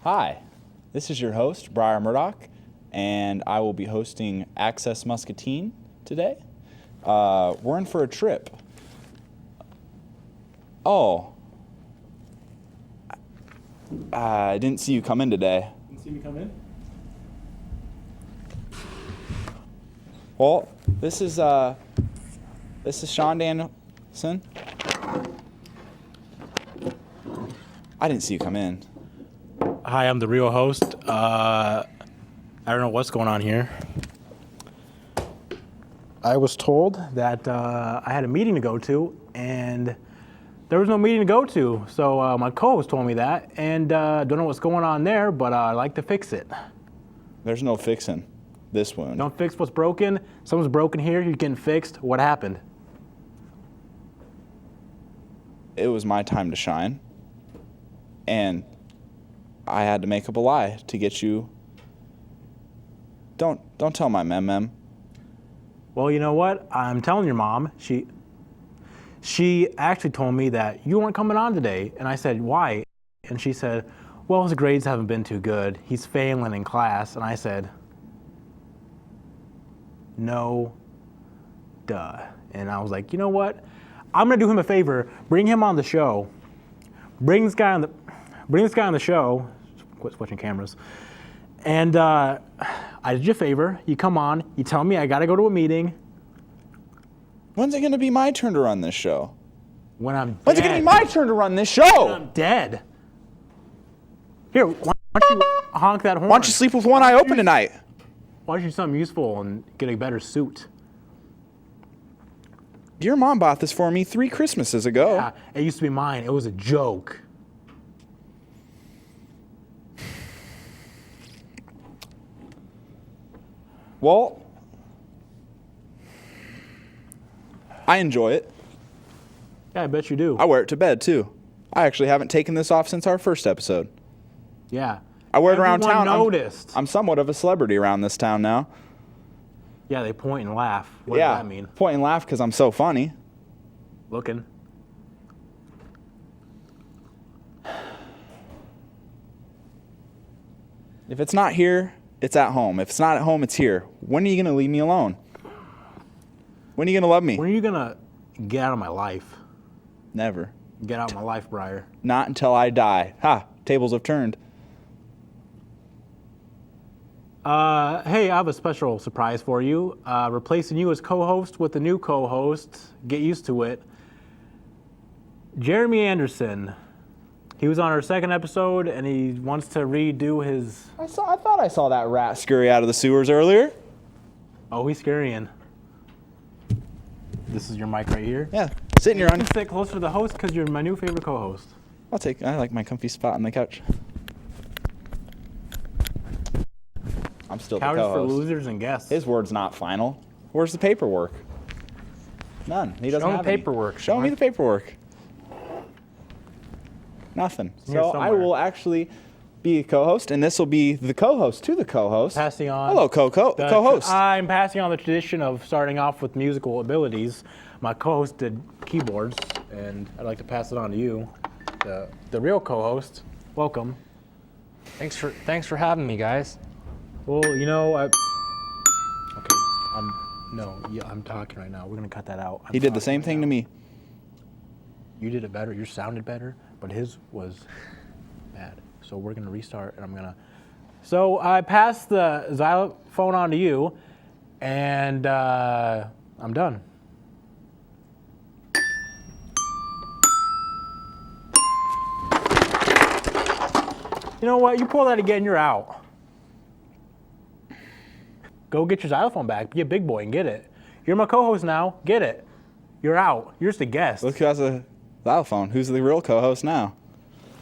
Hi, this is your host, Briar Murdoch, and I will be hosting Access Muscatine today. We're in for a trip. Oh, I didn't see you come in today. Didn't see me come in? Well, this is Sean Danielson. I didn't see you come in. Hi, I'm the real host. I don't know what's going on here. I was told that I had a meeting to go to, and there was no meeting to go to. So my co-host told me that, and don't know what's going on there, but I'd like to fix it. There's no fixing this wound. Don't fix what's broken. Something's broken here. You're getting fixed. What happened? It was my time to shine, and I had to make up a lie to get you. Don't tell my mem. Well, you know what? I'm telling your mom. She actually told me that you weren't coming on today, and I said, why? And she said, well, his grades haven't been too good. He's failing in class. And I said, no, duh. And I was like, you know what? I'm gonna do him a favor. Bring him on the show. Bring this guy on the show. Quit switching cameras. And I did you a favor. You come on. You tell me I gotta go to a meeting. When's it gonna be my turn to run this show? When I'm dead. When's it gonna be my turn to run this show? When I'm dead. Here, why don't you honk that horn? Why don't you sleep with one eye open tonight? Why don't you do something useful and get a better suit? Your mom bought this for me 3 Christmases ago. Yeah, it used to be mine. It was a joke. Well, I enjoy it. Yeah, I bet you do. I wear it to bed too. I actually haven't taken this off since our first episode. Yeah. I wear it around town. Noticed. I'm somewhat of a celebrity around this town now. Yeah, they point and laugh. What does that mean? Point and laugh because I'm so funny. Looking. If it's not here, it's at home. If it's not at home, it's here. When are you going to leave me alone? When are you going to love me? When are you going to get out of my life? Never. Get out of my life, Briar. Not until I die. Ha! Tables have turned. Hey, I have a special surprise for you. Replacing you as co-host with a new co-host. Get used to it. Jeremy Anderson. He was on our second episode, and he wants to redo his... I thought I saw that rat scurry out of the sewers earlier. Oh, he's scurrying. This is your mic right here. Yeah, sitting here on... You can sit closer to the host because you're my new favorite co-host. I like my comfy spot on the couch. I'm still the Couch co-host. for losers and guests. His word's not final. Where's the paperwork? None. He doesn't Show have me any. paperwork. Show me the paperwork. Nothing. Here So I somewhere. will actually be a co-host, and this will be the co-host to the co-host. Passing on. Hello, co-host. I'm passing on the tradition of starting off with musical abilities. My co-host did keyboards, and I'd like to pass it on to you, the real co-host. Welcome. Thanks for having me, guys. Well, you know, I'm talking right now. We're gonna cut that out. He did the same thing to me. You did it better. You sounded better, but his was bad. So we're gonna restart, and I'm gonna. So I passed the xylophone on to you, and I'm done. You know what? You pull that again, you're out. Go get your xylophone back. Be a big boy and get it. You're my co-host now. Get it. You're out. You're just a guest. Look who has a xylophone. Who's the real co-host now?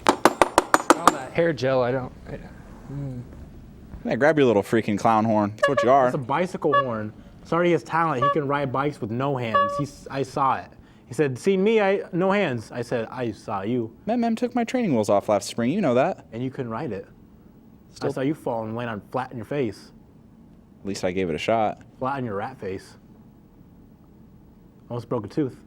All that hair gel, Yeah, grab your little freaking clown horn. That's what you are. It's a bicycle horn. Sorry, he has talent. He can ride bikes with no hands. I saw it. He said, "Seen me? No hands." I said, "I saw you." Mem took my training wheels off last spring. You know that. And you couldn't ride it. Still- I saw you fall and land on flat in your face. At least I gave it a shot. Flat in your rat face. Almost broke a tooth.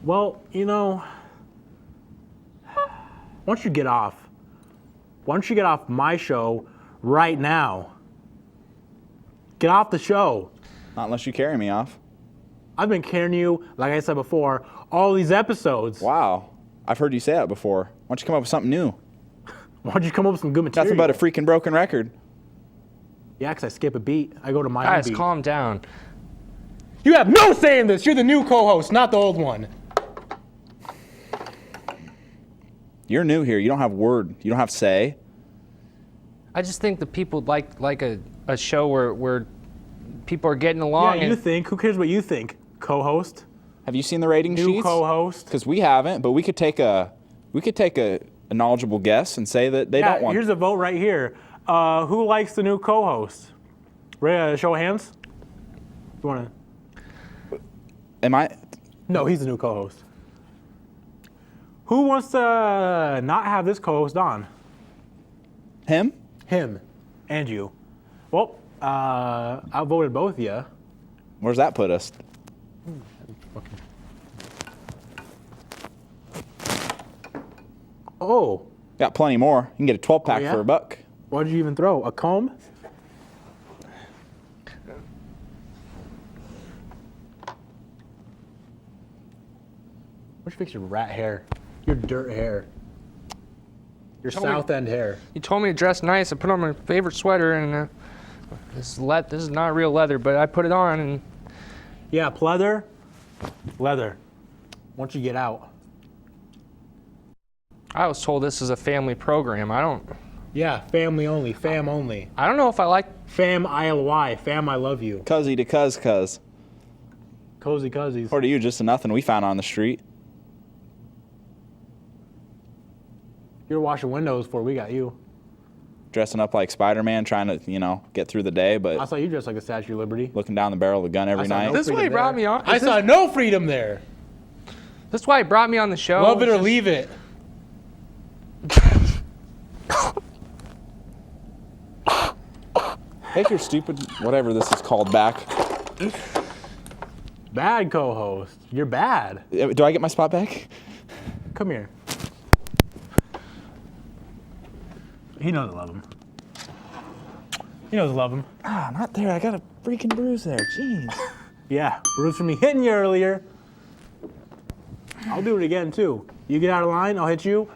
Well, you know, why don't you get off? Why don't you get off my show right now? Get off the show. Not unless you carry me off. I've been carrying you, like I said before, all these episodes. Wow. I've heard you say that before. Why don't you come up with something new? Why don't you come up with some good material? Nothing but a freaking broken record. Yeah, because I skip a beat. I go to my own Guys, beat. calm down. You have no say in this. You're the new co-host, not the old one. You're new here. You don't have word. You don't have say. I just think the people like a show where people are getting along. Yeah, you and think. Who cares what you think? Co-host? Have you seen the rating New sheets? co-host? Because we haven't, but we could take a knowledgeable guess and say that they don't want. Here's a vote right here. Who likes the new co-host? Ready to show of hands? You want to? Am I? No, he's the new co-host. Who wants to not have this co-host on? Him? Him and you. Well, I voted both of you. Where's that put us? Oh, Got plenty more. You can get a 12-pack yeah? for $1. what did you even throw? A comb? Why'd you fix your rat hair? Your dirt hair. Your Tell me- south end hair. You told me to dress nice. I put on my favorite sweater, and this is not real leather, but I put it on, and Yeah, pleather. Leather. Once you get out. I was told this is a family program. I don't Yeah, family only. Fam only. know if I like. Fam ILY. Fam I love you. Cuzzy to cuz. Cozy cozies. Or to you, just a nothing we found on the street. You're washing windows before we got you. Dressing up like Spider-Man, trying to, get through the day, I but saw you dressed like a Statue of Liberty. looking down the barrel of the gun every I saw night. no This is why he freedom brought there. me on. I saw no freedom there. That's why he brought me on the show. Love it or Just- leave it. Take your stupid, whatever this is called, back. Bad co-host. You're bad. Do I get my spot back? Come here. He knows I love him. He knows I love him. Ah, not there. I got a freaking bruise there. Jeez. Yeah, bruise for me hitting you earlier. I'll do it again too. You get out of line, I'll hit you.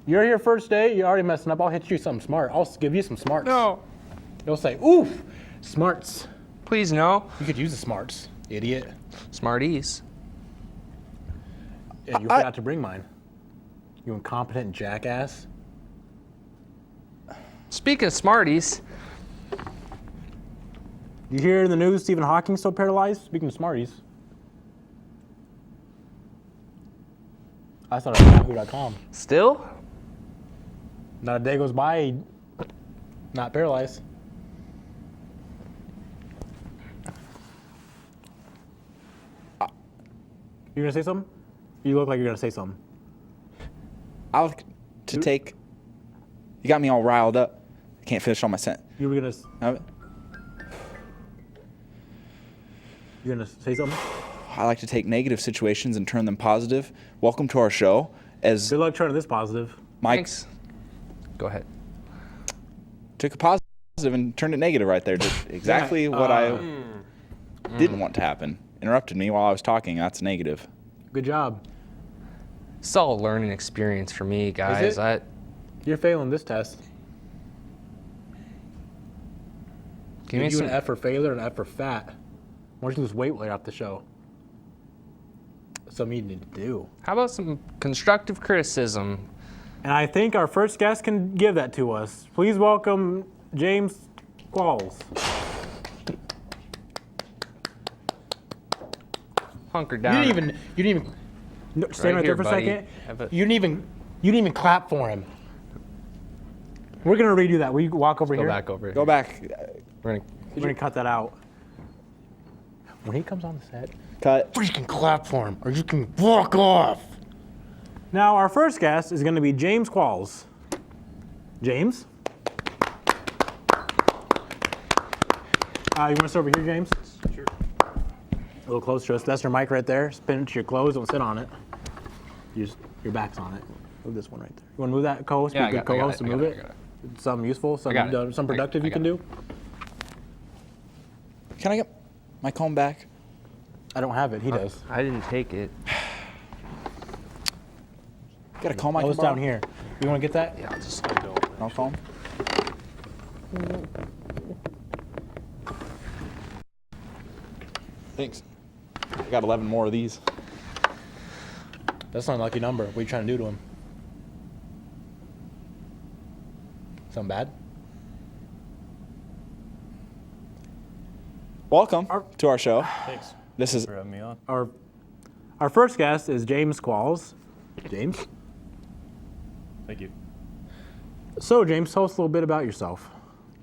You're here first day, you're already messing up. I'll hit you something smart. I'll give you some smarts. No, You'll say, oof, smarts. please no. You could use the smarts, idiot. Smarties. And you forgot to bring mine. You incompetent jackass. Speaking of Smarties, You hear in the news Stephen Hawking still paralyzed? Speaking of Smarties. I saw it on Yahoo.com. still? Not a day goes by, not paralyzed. You gonna say something? You look like you're gonna say something. I like to take. You got me all riled up. I can't finish all my sentence. You were gonna say something? I like to take negative situations and turn them positive. Welcome to our show. As Good luck turning this positive. Mike Thanks. Go ahead. took a positive and turned it negative right there. Just exactly what I didn't want to happen. Interrupted me while I was talking. That's negative. Good job. It's all a learning experience for me, guys. it? You're failing this test. Give me Give you some. an F for failure and an F for fat. Why don't you lose weight while you're off the show? Something you need to do. How about some constructive criticism? And I think our first guest can give that to us. Please welcome James Qualls. Hunker down. You didn't even no, stand right here, there for a buddy. second. Have a- You didn't even clap for him. We're gonna redo that. Will you walk over Go here? back over. Go back. We're gonna. We're gonna cut that out. When he comes on the set, Cut. freaking clap for him, or you can walk off. Now, our first guest is going to be James Qualls. James? You want to sit over here, James? Sure. A little closer to us. That's your mic right there. Spin it to your clothes. Don't sit on it. Your back's on it. Move this one right there. You want to move that co-host? Yeah, Be a good co-host and move it. Something useful, something productive you can do. Can I get my comb back? I don't have it. He does. I didn't take it. Got a comb I Oh, can it's borrow? down here. You want to get that? Yeah, I'll just. No comb? Thanks. I got 11 more of these. That's not a lucky number. What are you trying to do to him? Something bad? Welcome to our show. Thanks This is for having me on. Our first guest is James Qualls. James? Thank you. So, James, tell us a little bit about yourself.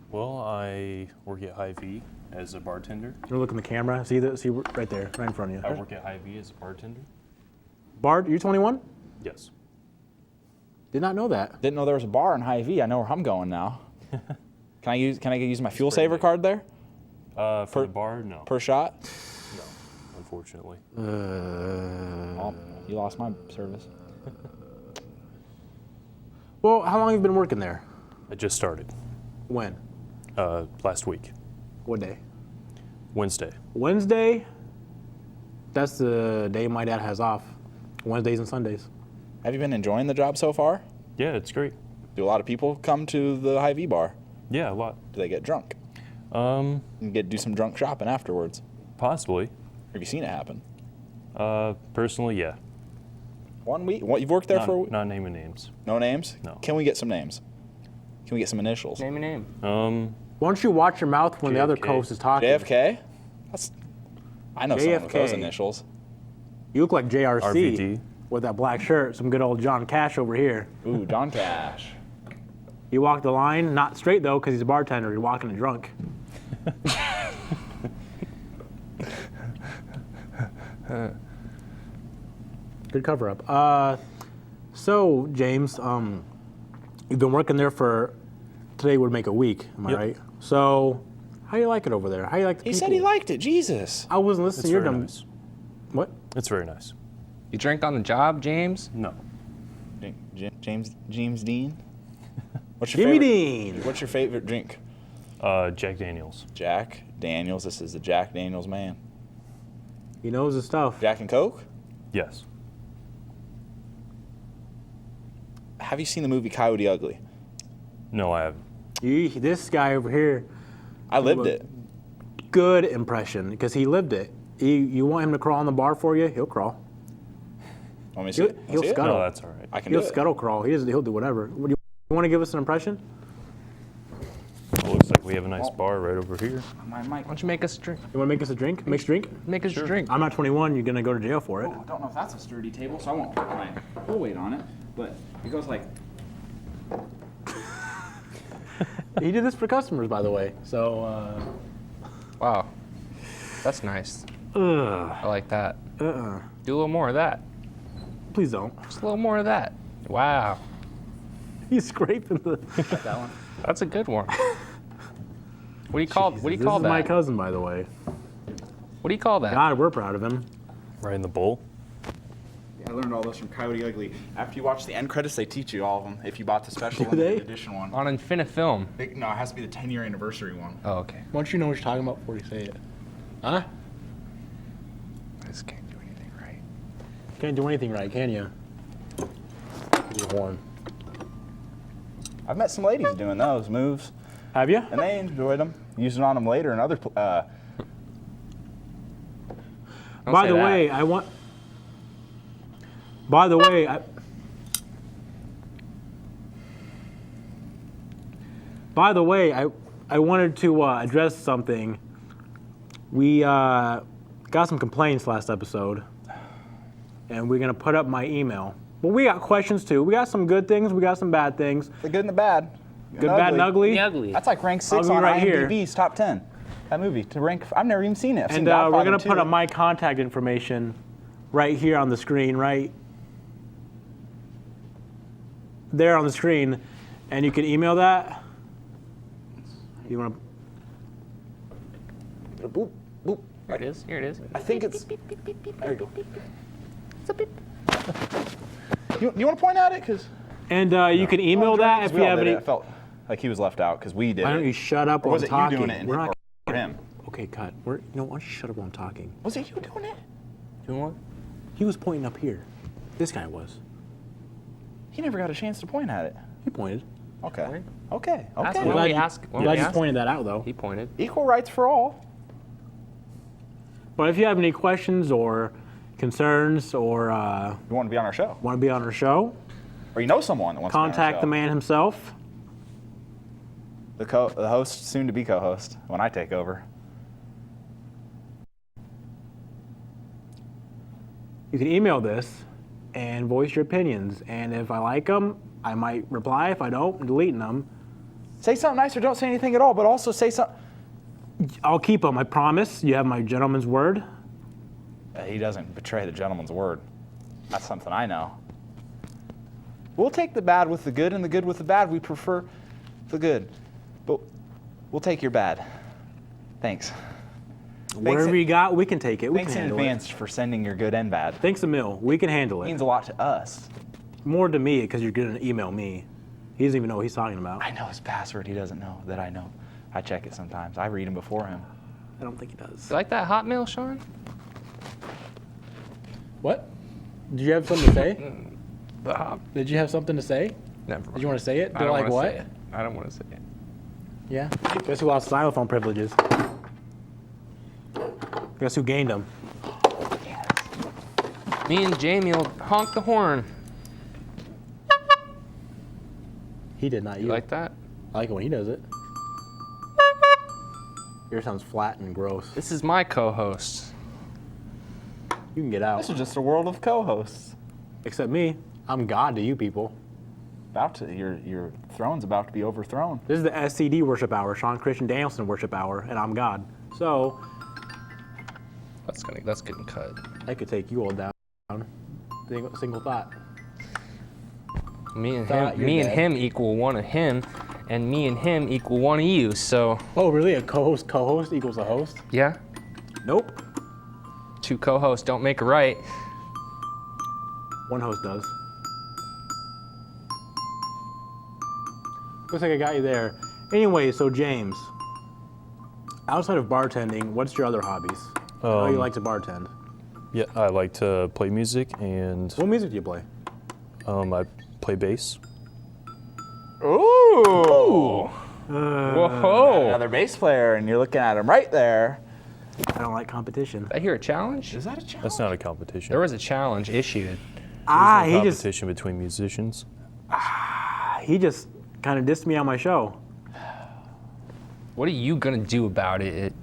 Well, I work at Hy-Vee as a bartender. You look in the camera. See right there, right in front of you. I work at Hy-Vee as a bartender. Bart, you're 21? Yes. Did not know that. didn't know there was a bar in Hy-Vee. I know where I'm going now. Can I use my fuel saver card there For the bar, no. per shot? No, unfortunately. Oh, you lost my service. Well, how long have you been working there? I just started When? last week, What day? Wednesday. Wednesday? That's the day my dad has off. Wednesdays and Sundays. Have you been enjoying the job so far? Yeah, it's great. Do a lot of people come to the Hy-Vee bar? Yeah, a lot. Do they get drunk? And do some drunk shopping afterwards? Possibly. Have you seen it happen? Personally, yeah. 1 week? What, you've worked there for a week? Not naming names. No names? No. Can we get some names? Can we get some initials? Name a name. Why don't you watch your mouth when the other JFK. co-host is talking? JFK? I know someone with those JFK. initials. You look like JRC RVD. with that black shirt. Some good old John Cash over here. Ooh, John Cash. He walked the line, not straight though, because he's a bartender. He's walking it drunk. Good cover up. So James, you've been working there for today would make a week. Am I Yep. right? So, how do you like it over there? How do you like the He people? said he liked it. Jesus. I wasn't listening. It's You're very dumb. nice. What? It's very nice. You drink on the job, James? No. James Dean? What's your Jimmy favorite? Dean. What's your favorite drink? Jack Daniels. Jack Daniels. This is the Jack Daniels man. He knows his stuff. Jack and Coke? Yes. Have you seen the movie Coyote Ugly? No, I haven't. This guy over here, I lived it. good impression because he lived it. You want him to crawl on the bar for you? He'll crawl. Want me to see it? He'll See it? scuttle. No, that's all right. I can do He'll it. scuttle crawl. He'll do whatever. You want to give us an impression? Well, looks like we have a nice bar right over here. My mic. Why don't you make us a drink? You want to make us a drink? Mixed drink? Make us a drink. I'm not 21. You're gonna go to jail for it. I don't know if that's a sturdy table, so I won't put my full weight on it. But it goes like. He did this for customers, by the way. So, Wow. That's nice. ugh. I like that. Do a little more of that. Please don't. Just a little more of that. Wow. He's scraping the. That one. That's a good one. What do you call This that? is my cousin, by the way. What do you call that? God, we're proud of him. Right in the bowl. Yeah, I learned all this from Coyote Ugly. After you watch the end credits, they teach you all of them. If you bought the special Do limited they? edition one. On Infinifilm. No, it has to be the 10-year anniversary one. Oh, okay. Why don't you know what you're talking about before you say it? Huh? I just can't do anything right. Can't do anything right, can you? Your horn. I've met some ladies doing those moves, Have you? and they enjoyed them. Using on them later in other. Don't By say the that. way, I want. By the way, I wanted to address something. We got some complaints last episode, and we're gonna put up my email. But we got questions too. We got some good things. We got some bad things. The good and the bad. Good, bad, and ugly. ugly. That's like rank 6 Ugly on right here. IMDb's top 10. That movie to rank. I've never even seen it. I've seen And Godfather we're gonna 2. put up my contact information right here on the screen, right there on the screen, and you can email that. You want to? Boop, boop. Here it is. Here it is. I think it's. There you go. You want to point at it? And you can email that if you have any. I felt like he was left out because we did Why don't you it. shut up Or while was I'm it talking? you doing it We're not. or him? Okay, cut. Why don't you shut up while I'm talking? Was it you doing it? Doing what? He was pointing up here. This guy was. He never got a chance to point at it. He pointed. Okay. Point? Okay. Ask Okay. him. Glad we you- ask- I'm when glad we you ask- pointed that out, though. He pointed. Equal rights for all. But if you have any questions or concerns or You want to be on our show, want to be on our show, or you know someone that wants contact to be on our the man himself. the host, soon to be co-host when I take over. You can email this and voice your opinions. And if I like them, I might reply. If I don't, I'm deleting them. Say something nice or don't say anything at all, but also say something. I'll keep them. I promise. You have my gentleman's word. He doesn't betray the gentleman's word. That's something I know. We'll take the bad with the good and the good with the bad. We prefer the good. But we'll take your bad. Thanks. Whatever you got, we can take it. We Thanks can in handle advance for sending your good and bad. it. Thanks a mil. We can handle It it. means a lot to us. More to me because you're going to email me. He doesn't even know what he's talking about. I know his password. He doesn't know that I know. I check it sometimes. I read him before him. I don't think he does. You like that Hotmail, Sean? What? Did you have something to say? The hot. Did you have something to say? Never. Did you want to say it? I Do don't like wanna what? say it. I don't want to say it. Yeah. Guess who lost xylophone privileges? Guess who gained them? Me and Jamie will honk the horn. He did, not you. You like that? I like it when he does it. Yours sounds flat and gross. This is my co-host. You can get out. This is just a world of co-hosts. Except me. I'm God to you people. Your throne's about to be overthrown. This is the SCD worship hour, Sean Christian Danielson worship hour, and I'm God. So That's getting cut. I could take you all down. Single thought. Me and Thought him. you're Me and dead. him equal one of him, and me and him equal one of you. So Oh, really? A co-host equals a host? yeah, Nope. two co-hosts don't make a right. One host does. Looks like I got you there. Anyway, so James, outside of bartending, what's your other hobbies? I know you like to bartend. Yeah, I like to play music, and What music do you play? I play bass. Ooh! Whoa! Another bass player, and you're looking at him right there. I don't like competition. I hear a challenge. Is that a challenge? That's not a competition. There was a challenge issued. He competition between musicians. just kind of dissed me on my show. What are you gonna do about it?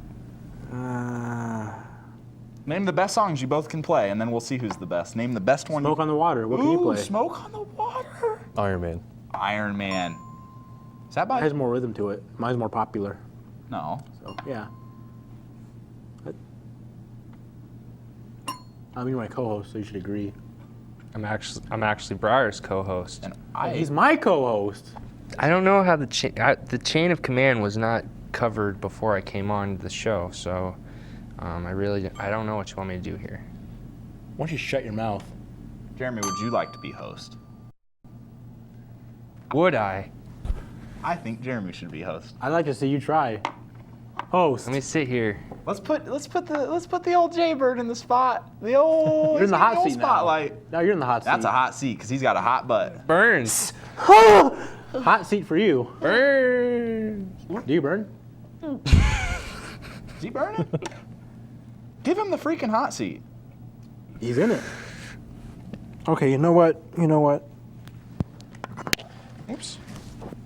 Name the best songs you both can play, and then we'll see who's the best. Name the best one. Smoke on the Water. What can you play? Smoke on the Water. Iron Man. Iron Man. Is that by? It has more rhythm to it. Mine's more popular. No. So yeah. I'm my co-host, so you should agree. I'm actually Briar's co-host. And He's my co-host. I don't know how the chain of command was not covered before I came on the show, so I don't know what you want me to do here. Why don't you shut your mouth? Jeremy, would you like to be host? Would I? I think Jeremy should be host. I'd like to see you try. Host. Let me sit here. Let's put the old Jaybird in the spot. The old You're in the hot old seat now. spotlight. Now you're in the hot seat. That's a hot seat because he's got a hot butt. Burns. hot seat for you. Burns. Do you burn? Is he burning? Give him the freaking hot seat. He's in it. Okay, you know what? Oops.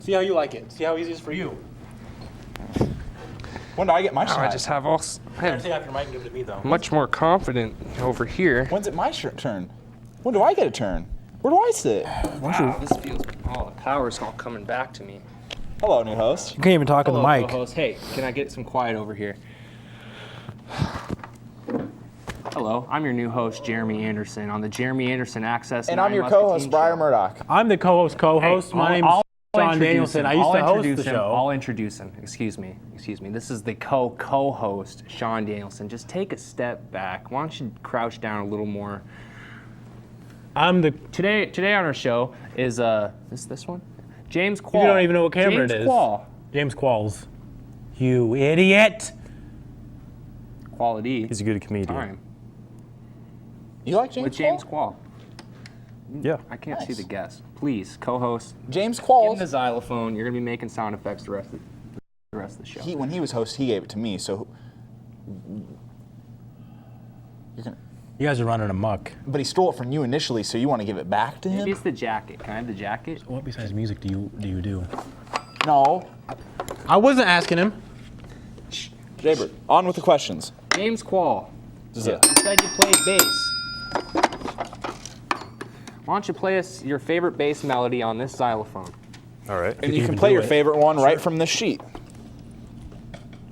See how you like it. See how easy it is for you. When do I get my shot? I just have all. I have Take off your mic and give it to me, though. much more confident over here. When's it my turn? When do I get a turn? Where do I sit? Wow, this feels. Oh, the power's all coming back to me. Hello, new host. You can't even talk in the mic. Co-host. Hey, can I get some quiet over here? Hello, I'm your new host, Jeremy Anderson, on the Jeremy Anderson Access. And 9 I'm your Muscatine co-host, show. Briar Murdoch. I'm the co-host. Hey, My name's Sean Danielson. I used to host the show. I'll introduce him. Excuse me. This is the co-host, Sean Danielson. Just take a step back. Why don't you crouch down a little more? Today on our show is this one? James Quall. You don't even know what camera James it is. Quall. James Qualls. You idiot! Quality. He's a good comedian. Time. You like James With James Quall. Yeah. I can't see Nice. the guest. Please, co-host. James Give Qualls. him the xylophone. You're gonna be making sound effects the rest of the show. When he was host, he gave it to me. So you're gonna. You guys are running amok. But he stole it from you initially, so you want to give it back to him? Maybe it's the jacket. Can I have the jacket? What besides music do you do? No. I wasn't asking him. Jaybird, on with the questions. James Quall. This is Yeah. it. You said you played bass. Why don't you play us your favorite bass melody on this xylophone? All right. And you can even play do your it. favorite one right from this sheet.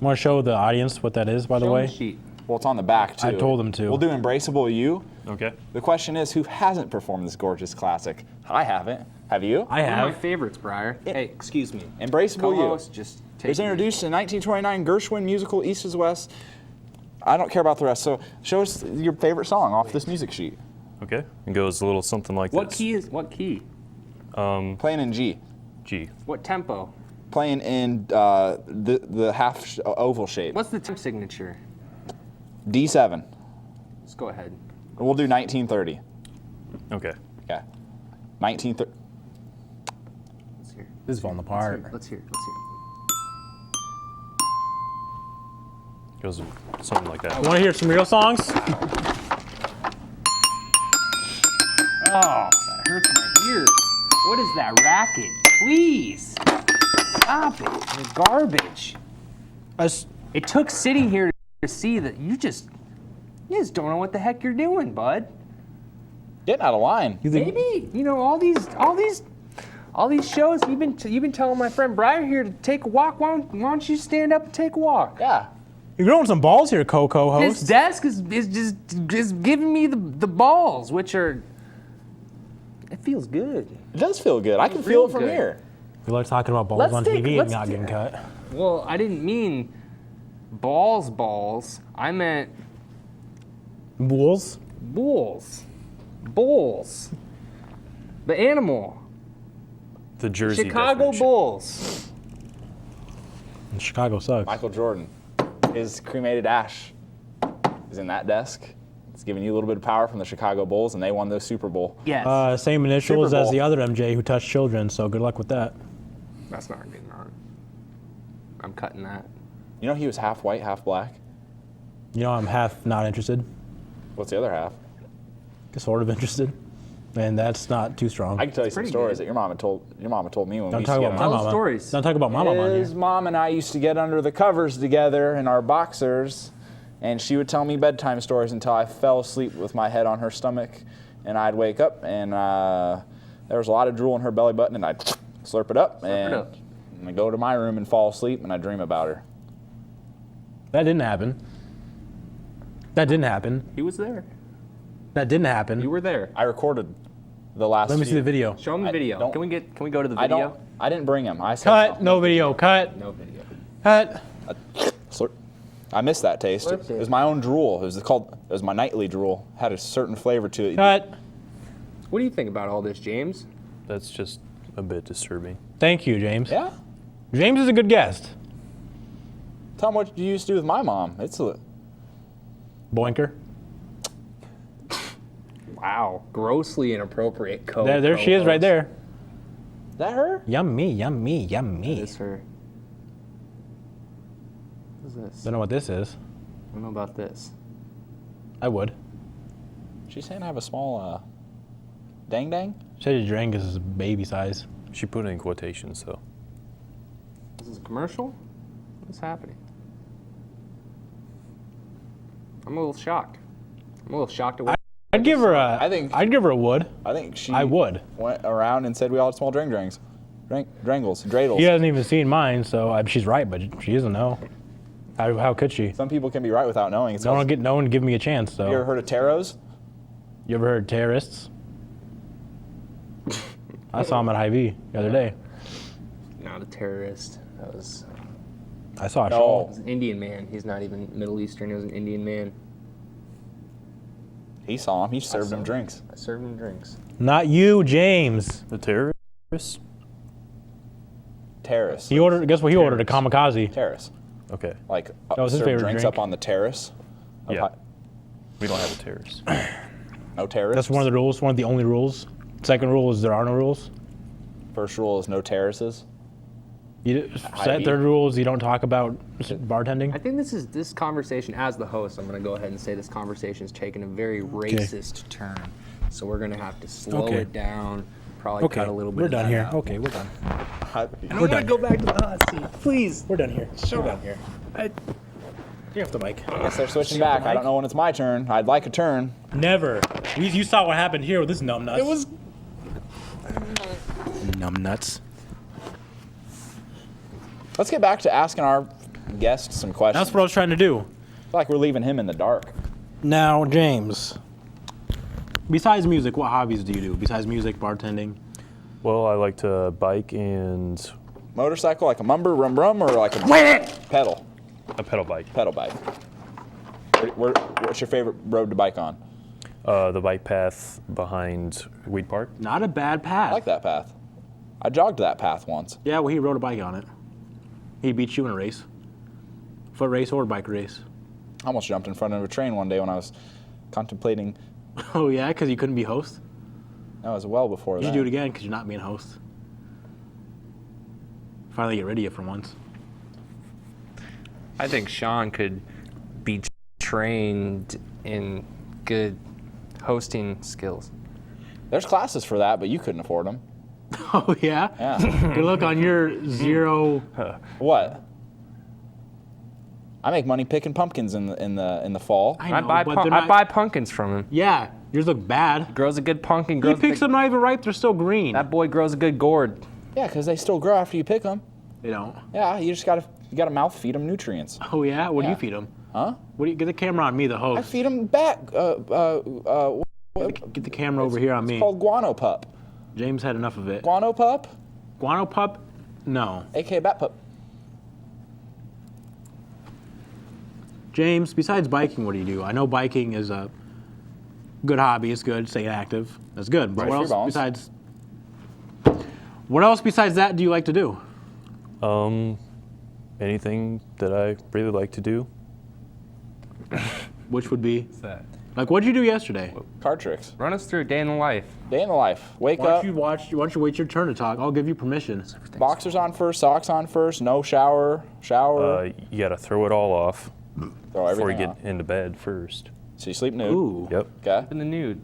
Want to show the audience what that is, by the Show 'em way? the sheet. Well, it's on the back, too. I told them to. We'll do Embraceable You. Okay. The question is, who hasn't performed this gorgeous classic? I haven't. Have you? I One of my have. favorites, Briar. Hey, excuse me. Embraceable You. Co-host, just take It was introduced in 1929 Gershwin musical East is West. I don't care about the rest, so show us your favorite song off this music sheet. Okay. It goes a little something like What this. what key? Playing in G. G. What tempo? Playing in the half oval shape. What's the temp signature? D7. Let's go ahead. We'll do 1930. Okay. Okay. 1930. Let's hear. This is falling apart. Let's hear. Let's hear. Goes something like that. Want to hear some real songs? Oh, that hurts my ears. What is that racket? Please. Stop it. You're garbage. It took sitting here to see that you just don't know what the heck you're doing, bud. Getting out of line. Maybe, all these shows you've been telling my friend Brian here to take a walk. Why don't you stand up and take a walk? Yeah. You're growing some balls here, His co-host. desk is just giving me the balls, which are. It feels good. It does feel good. I can feel real it from good. here. You like talking about balls Let's on take- TV and let's not ta- getting cut. Well, I didn't mean balls. I meant Bulls? bulls. The animal. The Jersey Chicago definition. Bulls. Chicago sucks. Michael Jordan. His cremated ash is in that desk. It's giving you a little bit of power from the Chicago Bulls, and they won the Super Bowl. Yes. Same initials Super as Bowl. the other MJ who touched children, so good luck with that. That's not getting on. I'm cutting that. You know he was half white, half black? You know, I'm half not interested, What's the other half? just sort of interested, and that's not too strong. I can tell you some pretty stories good. that your mama told me when Don't we talk used to about get my Tell us mama. stories. Don't talk about my mama on His here. mom and I used to get under the covers together in our boxers, and she would tell me bedtime stories until I fell asleep with my head on her stomach, and I'd wake up, and there was a lot of drool in her belly button, and I'd slurp it up, and I'd go to my room and fall asleep, and I'd dream about her. That didn't happen. That didn't happen. He was there. That didn't happen. You were there. I recorded the last Let me see few. the video. Show him the I video. don't- Can we go to the I video? didn't bring him. I said Cut. No video. Cut. No video. Cut. Slurp. I missed that taste. Slurped It it. was my own drool. It was my nightly drool. Had a certain flavor to it. Cut. What do you think about all this, James? That's just a bit disturbing. Thank you, James. Yeah. James is a good guest. Tell him what you used to do with my mom. It's a Boinker. Wow, grossly inappropriate. There she is right there. Is that her? Yummy, yummy, yummy. Is her. What is this? Don't know what this is. I don't know about this. I would. She's saying I have a small dang dang. Said your drink is baby size. She put it in quotations, though. Is this a commercial? What's happening? I'm a little shocked. I'm a little shocked at what. I'd give her a. I think- I'd give her a wood. I think she I would. went around and said we all had small drangles. Drangles, dreidels. She hasn't even seen mine, so she's right, but she doesn't know. How could she? Some people can be right without knowing. It's No one called- get no one give me a chance. So You ever heard of tarots? you ever heard terrorists? I saw him at Hy-Vee the other day. Not a terrorist. That was I saw a No. shawl. an Indian man. He's not even Middle Eastern. He was an Indian man. He saw him. He served him drinks. I served him drinks. Not you, James. The terrorists? Terrace. He ordered. Guess what? He ordered a kamikaze. Terrace. Okay. Like That was his serve favorite drinks drink. up on the terrace. of Yeah. hi- We don't have a terrorist. No terrace. That's one of the rules. One of the only rules. Second rule is there are no rules. First rule is no terraces. Third rule is you don't talk about bartending. I think this conversation, as the host, I'm going to go ahead and say this conversation is taking a very racist turn. So we're going to have to slow Okay. it down, probably Okay, cut a little bit we're of done that here. out. Okay, we're done. I don't want to go back to the hot seat. Please. We're done here. We're done here. Get off the mic. I guess they're switching back. I don't know when it's my turn. I'd like a turn. Never. You saw what happened here with this numbnuts. It was. numbnuts. Let's get back to asking our guest some questions. That's what I was trying to do. I feel like we're leaving him in the dark. Now, James. Besides music, what hobbies do you do? Besides music, bartending. Well, I like to bike and Motorcycle, like a mumber, rum rum, or like a pedal a pedal bike. pedal bike. What's your favorite road to bike on? The bike path behind Weed Park. Not a bad path. I like that path. I jogged that path once. Yeah, well, he rode a bike on it. He beat you in a race. Foot race or bike race. I almost jumped in front of a train one day when I was contemplating. Oh, yeah, because you couldn't be host? That was well before You that. should do it again because you're not being host. Finally get rid of you for once. I think Sean could be trained in good hosting skills. There's classes for that, but you couldn't afford them. Oh, yeah? Yeah. Good luck on your zero. What? I make money picking pumpkins in the fall. I know, buy but they're not- buy pumpkins from him. Yeah, yours look bad. Grows a good pumpkin. He Grows picks them not even ripe, they're still green. That boy grows a good gourd. Yeah, because they still grow after you pick them. They don't. Yeah, you gotta mouth feed them nutrients. Oh, yeah? What do Yeah. you feed them? Huh? What do you, get the camera on me, the I host. feed them back. Get the camera over here on me. Called guano pup. James had enough of it. Guano pup, Guano pup? No. aka bat pup. James, besides biking, what do you do? I know biking is a good hobby. It's good. Staying active. That's good. But Right what for else your bones. What else besides that do you like to do? Anything that I really like to do. Which would be? What's that? Like, what'd you do yesterday? Card tricks. Run us through a day in the life. Day in the life. Wake Why up. don't you wait your turn to talk? I'll give you permission. Boxers on first. Socks on first. No shower. You gotta throw it all off Throw before you everything get out. into bed first. So you sleep nude. Ooh. Yep. Okay. In the nude.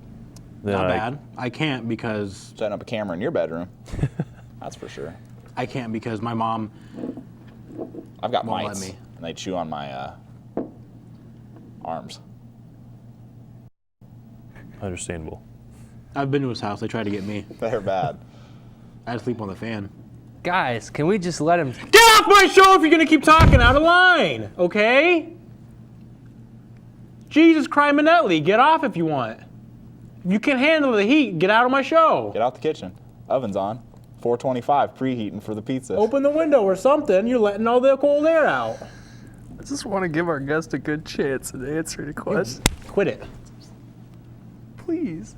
Then Not I, bad. I can't because Setting up a camera in your bedroom. That's for sure. my mom. I've got Won't let mites, me. and they chew on my arms. Understandable. I've been to his house. They tried to get me. They're bad. I had to sleep on the fan. Guys, can we just let him? Get off my show if you're gonna keep talking out of line, okay? Jesus Christ, get off if you want. If you can handle the heat, get out of my show. Get out the kitchen. Oven's on. 425 preheating for the pizza. Open the window or something. You're letting all the cold air out. I just want to give our guest a good chance at answering a question. Quit it. Please.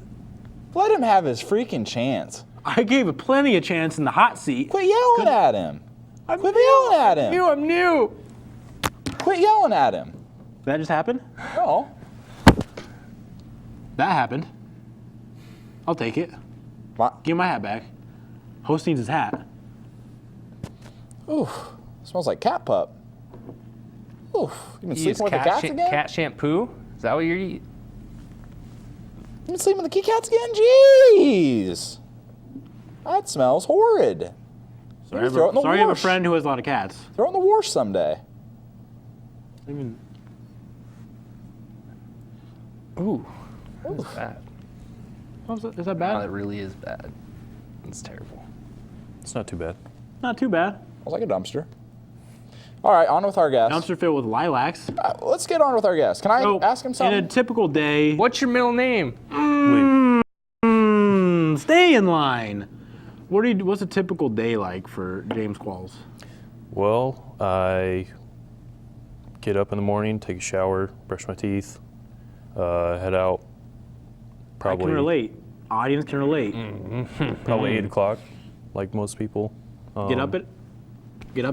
Let him have his freaking chance. I gave it plenty of chance in the hot seat. Quit yelling at him. Quit yelling at him. I'm new. Quit yelling at him. Did that just happen? No. That happened. I'll take it. What? Give me my hat back. Host needs his hat. Oof. Smells like cat pup. Oof. You been You use sleeping with the cats again? cat shampoo? Is that what you're eating? You been sleeping with the cats again? Jeez. That smells horrid. Sorry, Maybe throw it in the sorry I have a wash. friend who has a lot of cats. Throw it in the wash someday. Ooh. That's bad. Is that Oh, bad? it really is bad. It's terrible. It's not too bad. Not too bad. Smells like a dumpster. All right, on with our guest. Dumpster filled with lilacs. Let's get on with our guest. Can I So, ask him something? In a typical day, What's your middle name? stay in line. What's a typical day like for James Qualls? Well, I get up in the morning, take a shower, brush my teeth, head out Probably I can relate. Audience can relate. Probably 8 o'clock, like most people. Get up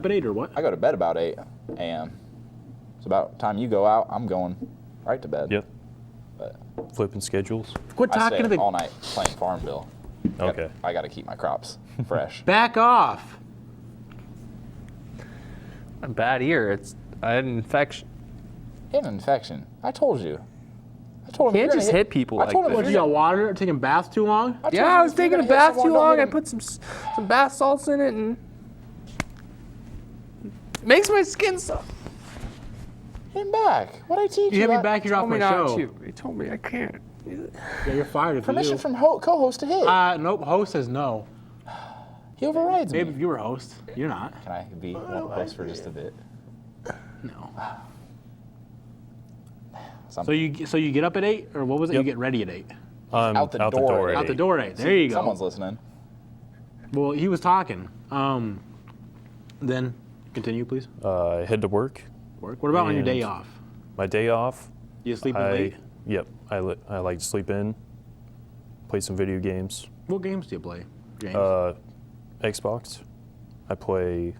at 8 or what? I go to bed about 8 a.m. It's about time you go out. I'm going right to bed. Yep. But Flipping schedules. Quit I talking stay to the. up all night playing Farmville. Okay. I got to keep my crops fresh. Back off. A bad ear. I had an infection. He had an infection. I told you. I told him Can't you're gonna just hit people I like told him this. What, if you you're got water? Taking baths too long? told Yeah, you I was if you're taking a gonna hit bath someone, too don't long. hit I him. put some bath salts in it and makes my skin soft. Hit him back. What I teach you? You hit me I- back, you're off Told my me not show. to. He told me I can't. Yeah, you're fired if Permission you do. from co-host to hit. Nope, host says no. He overrides Maybe me. if you were a host. You're not. Can I be host for just a bit? No. Some- So you get up at 8, or what was it? You Yep. get ready at 8. I'm Out the door at Out the 8. door at 8. There you go. Someone's listening. Well, he was talking. Then continue, please. I head to work. Work. What about on your day And- off? My day off, You sleep in late? Yep. I like to sleep in, play some video games. What games do you play, James? Xbox. I play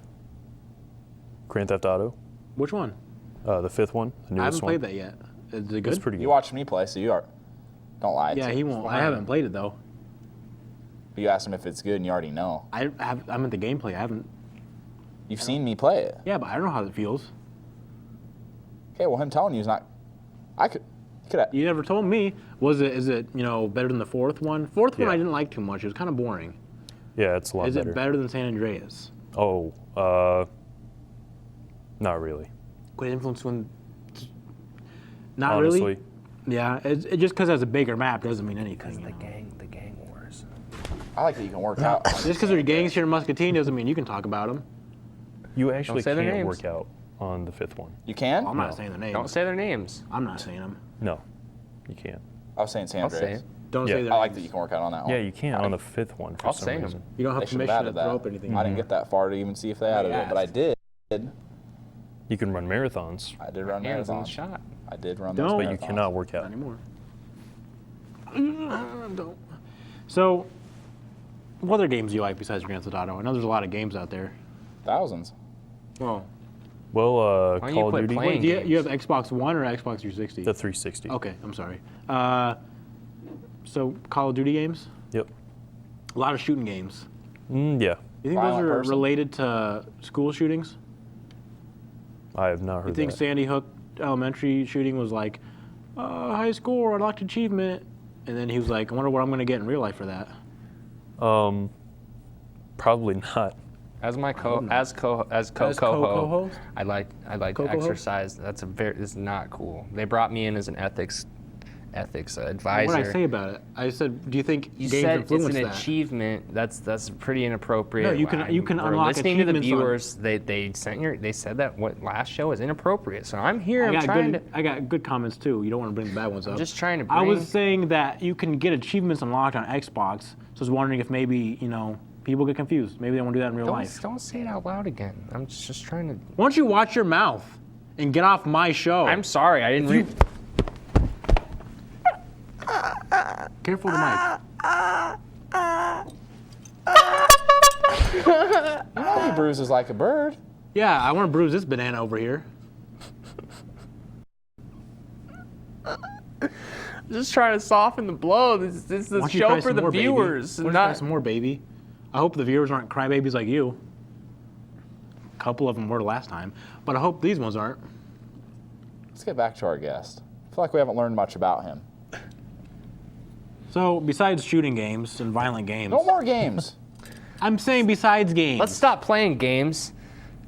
Grand Theft Auto, Which one? the 5th one, the newest I haven't one. played that yet. Is it good? It's pretty good. You watched me play, so you are. Don't lie. Yeah, he won't. I haven't played it though. You asked him if it's good, and you already know. I'm at the gameplay. I haven't. You've seen me play it. Yeah, but I don't know how it feels. Okay, well, him telling you is not. I could. You never told me. Is it better than the 4th one? 4th one Yeah. I didn't like too much. It was kind of boring. Yeah, it's a lot Is better. it better than San Andreas? Oh, not really. Quit influencing. Not Honestly. really. Yeah, it just because it has a bigger map doesn't mean anything. You know? The gang wars. I like that you can work out. Just because there's gangs here in Muscatine doesn't mean you can talk about them. You actually say their can't names. work out on the 5th one. You can? Well, I'm not saying their names. Don't say their names. I'm not saying them. No, you can't. I was saying San I'll say Andreas. it. Don't Yeah. say their I like that names. you can work out on that one. Yeah, you can't on the 5th one for I'll some say 'em. reason. You don't have They should have permission added to throw that. up anything. I didn't get that far to even see if they added it, but I did. You can run marathons, I did run Hands in the marathons. shot. I did run Don't. those but you marathons. cannot work Not out. anymore. Don't. So, what other games do you like besides Grand Theft Auto? I know there's a lot of games out there. Thousands. Well, Well, Why don't you Call of quit Duty, playing? you have Xbox One or Xbox 360? the 360. Okay, I'm sorry. So Call of Duty games, Yep. a lot of shooting games. Yeah, You think Violent those are person. related to school shootings? I have not You heard think that. Sandy Hook Elementary shooting was like, high score, unlocked achievement, and then he was like, I wonder what I'm going to get in real life for that. Probably not. As my As co-host, co-host? I like Co-host? exercise. This is not cool. They brought me in as an ethics advisor. What did I say about it? I said, do you think You games said it's influence an that? achievement. That's pretty inappropriate. No, you can We're unlock listening to the achievements on- viewers. They said that what last show is inappropriate. So I'm here. I got good comments too. You don't want to bring the bad ones up. Just trying to I bring. was saying that you can get achievements unlocked on Xbox. So I was wondering if maybe, people get confused. Maybe they want to do that in real life. Don't say it out loud again. I'm just trying to. Why don't you watch your mouth and get off my show? I'm sorry. I didn't read. Careful with the mic. He bruises like a bird. Yeah, I want to bruise this banana over here. Just trying to soften the blow. This is Why the don't you show try for some the more, baby? viewers. Why don't you try some more, baby? I hope the viewers aren't crybabies like you. A couple of them were last time, but I hope these ones aren't. Let's get back to our guest. I feel like we haven't learned much about him. So, besides shooting games and violent games, No more games. I'm saying besides games. Let's stop playing games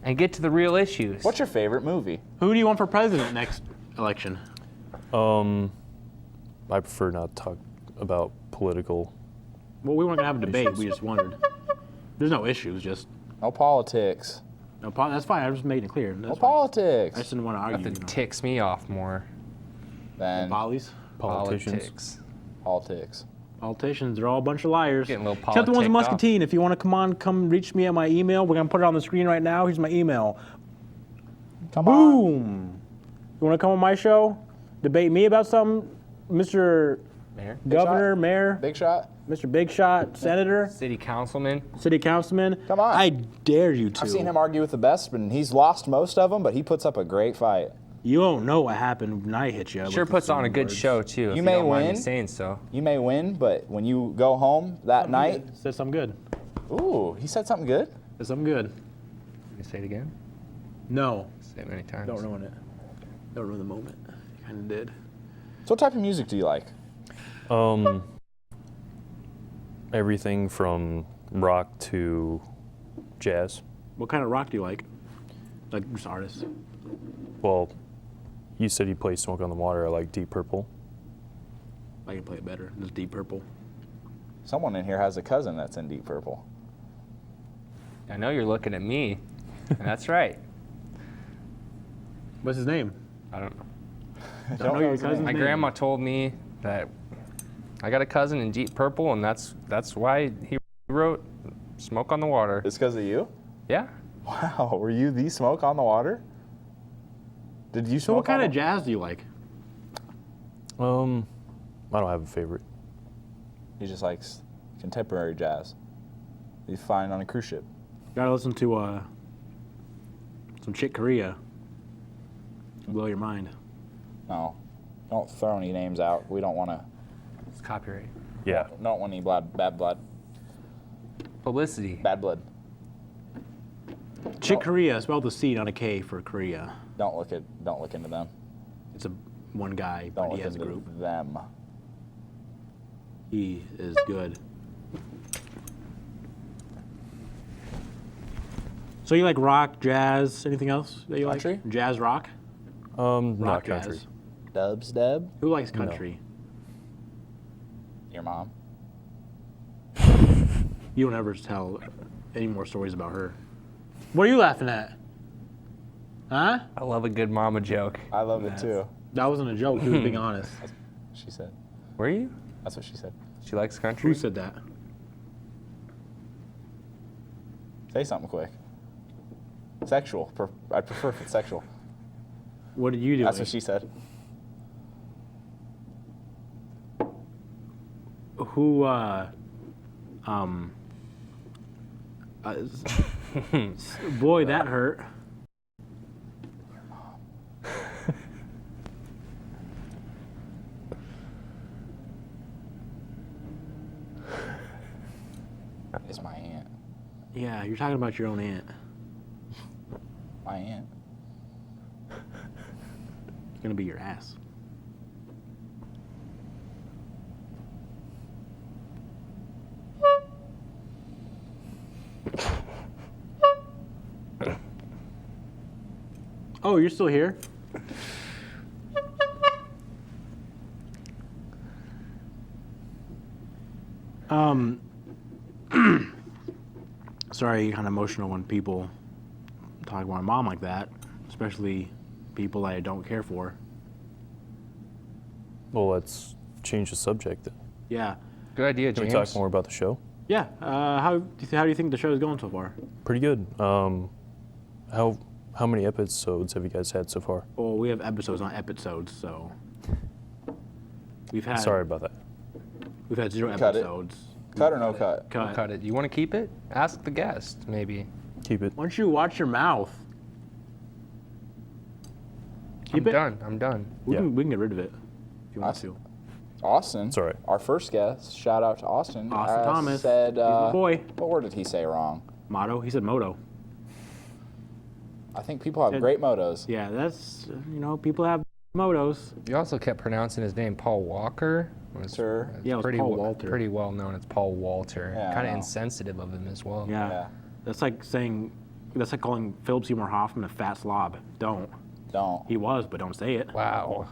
and get to the real issues. What's your favorite movie? Who do you want for president next election? I prefer not to talk about political. Well, we weren't gonna have a debate. We just wondered. There's no issues. Just No politics. no. That's fine. I just made it clear. No That's fine. I politics. just didn't want to argue. Nothing ticks me off more. Then Pollies. Politicians. Politics. politics. Politicians, they're all a bunch of liars. Getting a little Except the ones in politic Muscatine. If you want to come reach me at my email. We're gonna put it on the screen right now. Here's my email. Come on. Boom. You want to come on my show? Debate me about something, Mr. Mayor, Governor, mayor, Big shot. Mr. Big Shot, senator, city councilman. city councilman. Come on. I dare you to. I've seen him argue with the best, and he's lost most of them, but he puts up a great fight. You don't know what happened when I hit you. Sure with the puts on a same good words. show too. If You may don't mind me win. saying so. You may win, but when you go home that night, Said something good. ooh, he said something good. Said something good. Can you say it again? No. Say it many times. Don't ruin it. Don't ruin the moment. You kind of did. So what type of music do you like? Everything from rock to jazz. What kind of rock do you like? Like, just artists. Well, you said you play Smoke on the Water. I like Deep Purple. I can play it better. Just Deep Purple. Someone in here has a cousin that's in Deep Purple. I know you're looking at me. And that's right. What's his name? I don't know. Don't know your his name. cousin's My name. grandma told me that I got a cousin in Deep Purple, and that's why he wrote "Smoke on the Water." It's because of you? Yeah. Wow, were you the Smoke on the Water? Did you So smoke what kind on of jazz do you like? I don't have a favorite. He just likes contemporary jazz. You find on a cruise ship. Gotta listen to some Chick Corea. Blow your mind. No, don't throw any names out. We don't want to. It's copyright. Yeah. Don't want any bad blood. Publicity. Bad blood. Chick No. Corea, spelled the C, not a K for Korea. Don't look into them. It's a one guy, Don't but look he has a into group. them. He is good. So you like rock, jazz, anything else that you Country? like? Jazz rock? Not Rock country. jazz. Dubs, Deb. Who likes country? Your mom. You don't ever tell any more stories about her. What are you laughing at? Huh? I love a good mama joke. I love it too. That wasn't a joke. He was being honest. She said. Were you? That's what she said. She likes country. Who said that? Say something quick. Sexual. I prefer if it's sexual. What did you do? That's what she said. Who, boy, that hurt. It's my aunt. Yeah, you're talking about your own aunt. My aunt. It's gonna be your ass. Oh, you're still here? Sorry, kind of emotional when people talk about my mom like that, especially people I don't care for. Well, let's change the subject then. Yeah. Good idea, Can James. we talk more about the show? Yeah. How do you think the show is going so far? Pretty good. How many episodes have you guys had so far? Well, we have episodes, not episodes, so we've had Sorry about that. we've had 0 Cut it. episodes. Cut or no cut? Cut. Cut it. You want to keep it? Ask the guest, maybe. Keep it. Why don't you watch your mouth? Keep it. I'm done. We Yeah. can get rid of it if you want That's- to. Austin. It's all right. Our first guest. Shout out to Austin. Austin Thomas. Said, He's my boy. What word did he say wrong? Motto. He said moto. I think people have Said- great motos. Yeah, that's people have motos. You also kept pronouncing his name Paul Walker. Sir. Yeah, it was pretty Paul we- Walter. Pretty well known as Paul Walter. Yeah, I Kind of know. insensitive of him as well. Yeah. Yeah. That's like calling Philip Seymour Hoffman a fat slob. Don't. Don't. He was, but don't say it. Wow.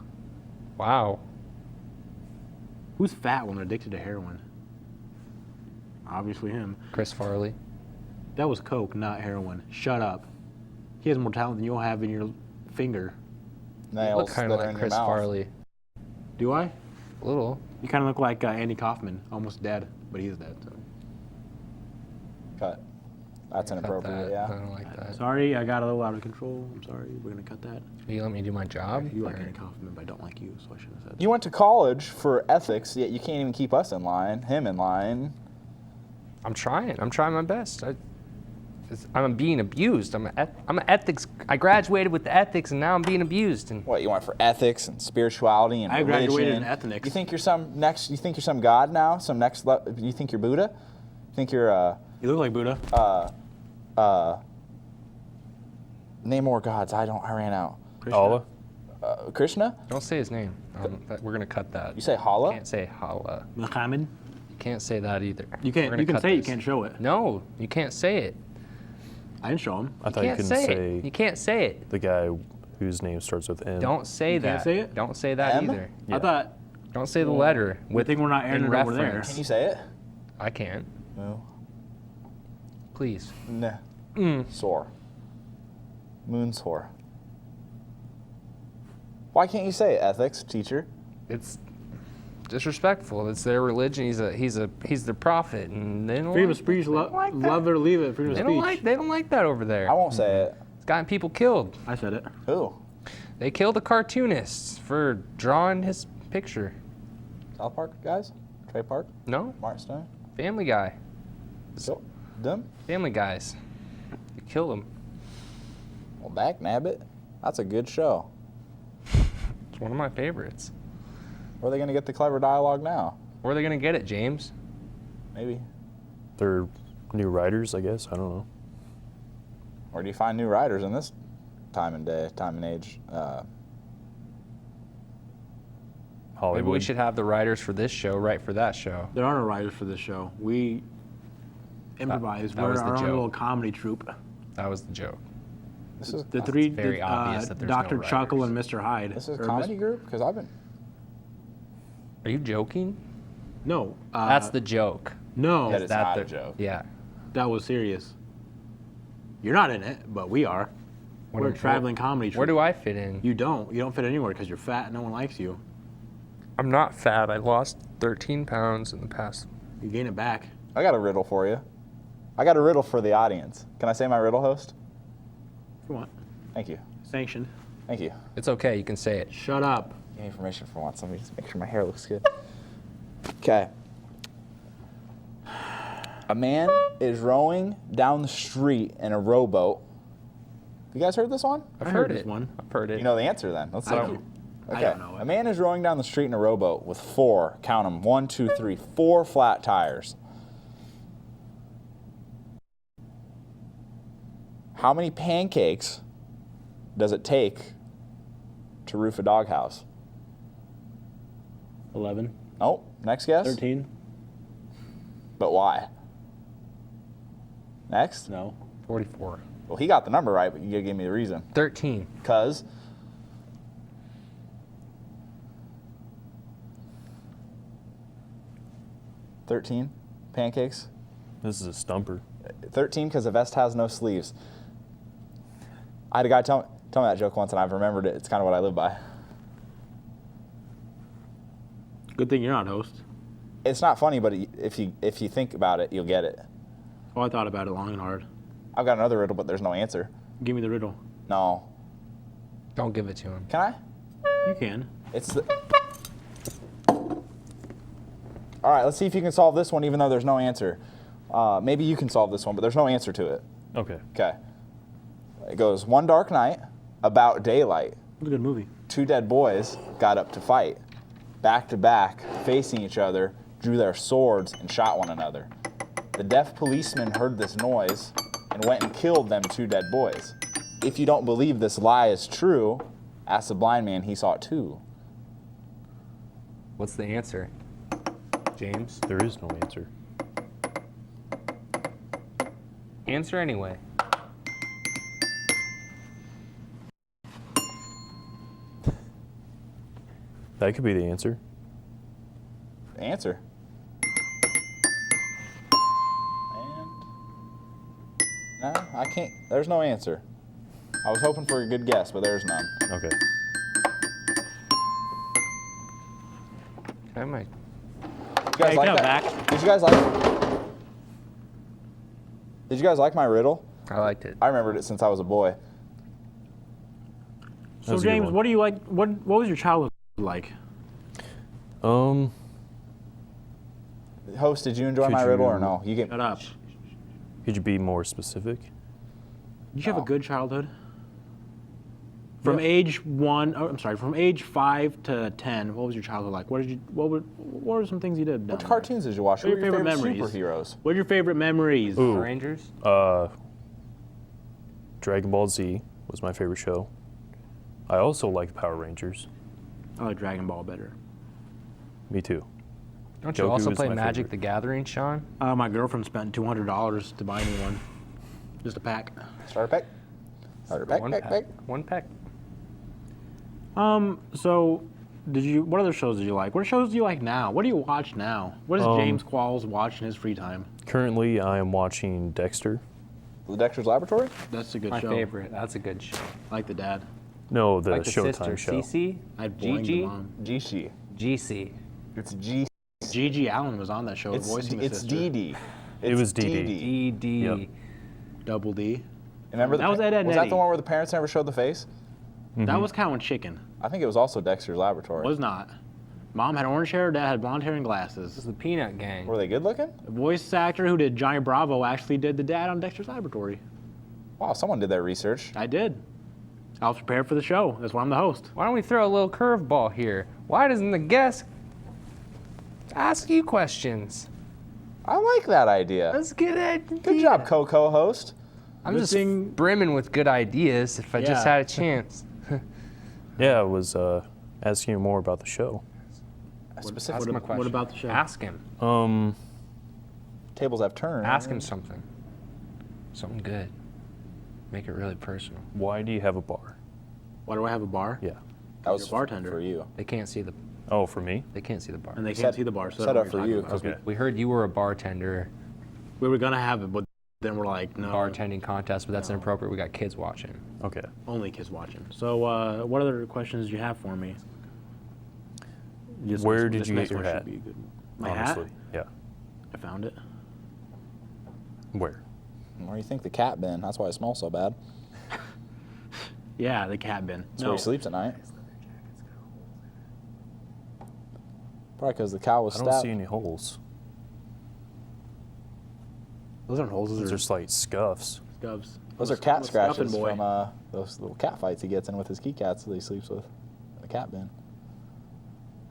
Wow. Who's fat when they're addicted to heroin? Obviously him. Chris Farley. That was coke, not heroin. Shut up. He has more talent than you'll have in your finger. Nails Look kind that of are like in Chris your mouth. Farley. Do I? A little. You kind of look like Andy Kaufman, almost dead, but he's dead. So. Cut. That's Cut inappropriate, that. yeah. I don't like that. Sorry, I got a little out of control. I'm sorry. We're gonna cut that. You let me do my job? You are Or- getting a compliment, but I don't like you, so I shouldn't have said. You went to college for ethics, yet you can't even keep us in line, him in line. I'm trying. I'm trying my best. I'm being abused. I'm an ethics. I graduated with the ethics, and now I'm being abused. And What, you went for ethics and spirituality and I religion? graduated in ethnics. You think you're some god now? Some next level? You think you're Buddha? You think you're You look like Buddha. name more gods. I ran out. Krishna. Allah? Krishna? don't say his name. We're gonna cut that. You say Hala? Can't say Hala. Muhammad. You can't say that either. You We're can't. gonna You can cut say it, you this. can't show it. No, you can't say it. I didn't show him. I thought you Can't couldn't say say it. You can't say it. the guy whose name starts with M. Don't say You that. can't say it? Don't say that M? either. I thought. Don't say the letter. I think we're not airing in it over there. reference. Can you say it? I can't. No. Please. Nah. Sore. Moon sore. Why can't you say it, ethics teacher? It's disrespectful. It's their religion. He's their prophet, and they don't Freedom like, of speech, like that. love it or leave it. Freedom of speech. They don't like that over there. I won't say it. It's gotten people killed. I said it. Who? They killed a cartoonist for drawing his picture. South Park guys? Trey Park? No, Martin Stone? Family Guy. So, them? Family Guys. They killed him. Well, Dak Nabbit? That's a good show. It's one of my favorites. Where are they going to get the clever dialogue now? Where are they gonna get it, James? Maybe. They're new writers, I guess. I don't know. Where do you find new writers in this time and age? Hollywood. Maybe we should have the writers for this show write for that show. There are no writers for this show. We improvise. that We're was the our own joke. little comedy troupe. That was the joke. This is The three, very obvious that there's no Dr. Chuckle writers. and Mr. Hyde. this is a Or comedy group? Because I've been... Are you joking? No. That's the joke. No, That is That not a the- joke. Yeah. that was serious. You're not in it, but we are. We're a traveling comedy troupe. Where do I fit in? You don't. You don't fit anywhere because you're fat and no one likes you. I'm not fat. I lost 13 pounds in the past. You gain it back. I got a riddle for you. I got a riddle for the audience. Can I say my riddle, host? If you want. Thank you. Sanctioned. Thank you. It's okay. You can say it. Shut up. Give me information for once. Let me just make sure my hair looks good. Okay. A man is rowing down the street in a rowboat. You guys heard this one? I've I heard heard this it. one. I've heard it. You know the answer then. Let's see. I don't. Okay. I don't know it. A man is rowing down the street in a rowboat with four, count them, 1, 2, 3, 4 flat tires. How many pancakes does it take to roof a doghouse? 11. Oh, next guess? 13. But why? Next? No. 44. Well, he got the number right, but you gotta give me the reason. 13. Because 13 pancakes. This is a stumper. 13 because the vest has no sleeves. I had a guy tell me that joke once, and I've remembered it. It's kind of what I live by. Good thing you're not host. It's not funny, but if you think about it, you'll get it. Oh, I thought about it long and hard. I've got another riddle, but there's no answer. Give me the riddle. No. Don't give it to him. Can I? You can. It's the... All right, let's see if you can solve this one, even though there's no answer. Maybe you can solve this one, but there's no answer to it. Okay. Okay. It goes, one dark night, about daylight, It was a good movie. 2 dead boys got up to fight. Back to back, facing each other, drew their swords and shot one another. The deaf policeman heard this noise and went and killed them 2 dead boys. If you don't believe this lie is true, ask the blind man, he saw it too. What's the answer? James? There is no answer. Answer anyway. That could be the answer. Answer. And no, I can't. There's no answer. I was hoping for a good guess, but there's none. Okay. I might. You guys Hey, like come that? back. Did you guys like it? Did you guys like my riddle? I liked it. I remembered it since I was a boy. So was a good James, one. what do you like? What was your childhood like? Host, did you enjoy Could my riddle or you- no? You get Shut up. Could you be more specific? Did you have No. a good childhood? From age 5 to 10, what was your childhood like? What were some things you did? What cartoons did you watch? What Who are were your your favorite favorite memories? superheroes? What are your favorite memories? Ooh. Rangers? Dragon Ball Z was my favorite show. I also liked Power Rangers. I like Dragon Ball better. Me too. Don't you Goku also is play my Magic favorite. the Gathering, Sean? My girlfriend spent $200 to buy me one. Just a pack. Starter pack? Starter pack, One pack, pack. One pack. So, what other shows did you like? What shows do you like now? What do you watch now? What does James Qualls watch in his free time? Currently, I am watching Dexter. The Dexter's Laboratory? That's a good My show. favorite. That's a good show. I like the dad. No, the Like the sister, Showtime show. Cece, I'd boing the Gigi, mom. GC. GC. It's G. Gigi Allen was on that show voicing the It's sister. DD. It was DD. DD. Yep. Double D. Remember That was Ed, Ed, Was and that the Eddie. one where the parents never showed the face? That was Cow and Chicken. I think it was also Dexter's Laboratory. Was not. Mom had orange hair, dad had blonde hair and It's glasses. the Peanut Gang. Were they good looking? The voice actor who did Johnny Bravo actually did the dad on Dexter's Laboratory. Wow, someone did their research. I did. I was prepared for the show. That's why I'm the host. Why don't we throw a little curveball here? Why doesn't the guest ask you questions? I like that idea. Let's get it. Good job, co-host. I'm Good just thing- brimming with good ideas if I just Yeah. had a chance. Yeah, I was asking you more about the show. Specific Ask him a question. What about the show? Ask him. tables have turned. Ask him something. Something good. Make it really personal. Why do you have a bar? Why do I have a bar? Yeah. That was You're a bartender. for you. They can't see the. Oh, for me? They can't see the bar. And they Set- can't see the bar. So I set don't know up what for you're you. talking about. Okay. We heard you were a bartender. We were gonna have it, but then we're like, no. Bartending contest, but that's inappropriate. We got kids watching. Okay. Only kids watching. So, what other questions do you have for me? Where did this you next get your one should hat? be good. My Honestly. hat? Yeah. I found it. Where? Where do you think the cat been? That's why it smells so bad. Yeah, the cat bin. That's where he sleeps at night. Probably because the cow was I stabbed. don't see any holes. Those aren't holes. Those Those are are just like scuffs. scuffs. Those are I'm a cat scuffing scratches boy. from those little cat fights he gets in with his key cats that he sleeps with in the cat bin.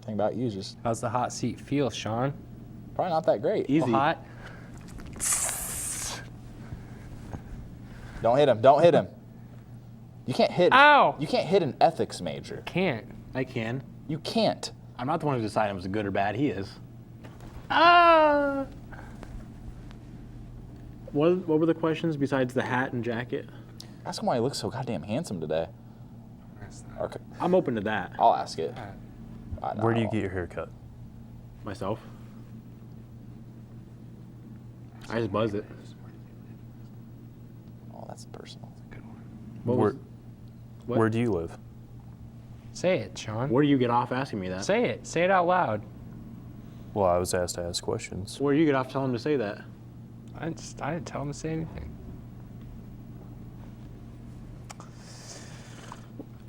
Thing about you is just How's the hot seat feel, Sean? probably not that great. Easy. Hot? Don't hit him. Don't hit him. You can't hit. Ow! You can't hit an ethics major. Can't. I can. You can't. I'm not the one who decided it was good or bad. He is. Ah! What were the questions besides the hat and jacket? Ask him why he looks so goddamn handsome today. Okay, I'm open to that. I'll ask it. Where do you get your hair cut? Myself. I just buzzed it. Oh, that's personal. What Where, was- what? where do you live? Say it, Sean. Where do you get off asking me that? Say it. Say it out loud. Well, I was asked to ask questions. Where do you get off telling him to say that? I didn't tell him to say anything.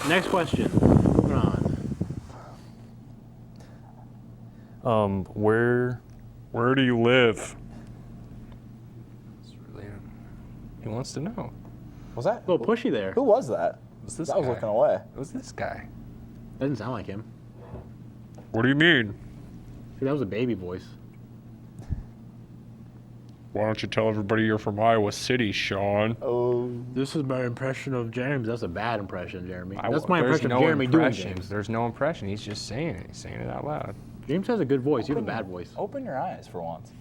Next question. Moving on. Where do you live? It's really, he wants to know. Was that? A little pushy there. Who was that? What's this That was guy? looking away. It was this guy. Doesn't sound like him. What do you mean? See, that was a baby voice. Why don't you tell everybody you're from Iowa City, Sean? Oh, This is my impression of Jeremy. That's a bad impression, Jeremy. That's There's my impression no of Jeremy doing impression. James. There's no impression. He's just saying it. He's saying it out loud. James has a good voice. You have a bad voice. open your eyes for once.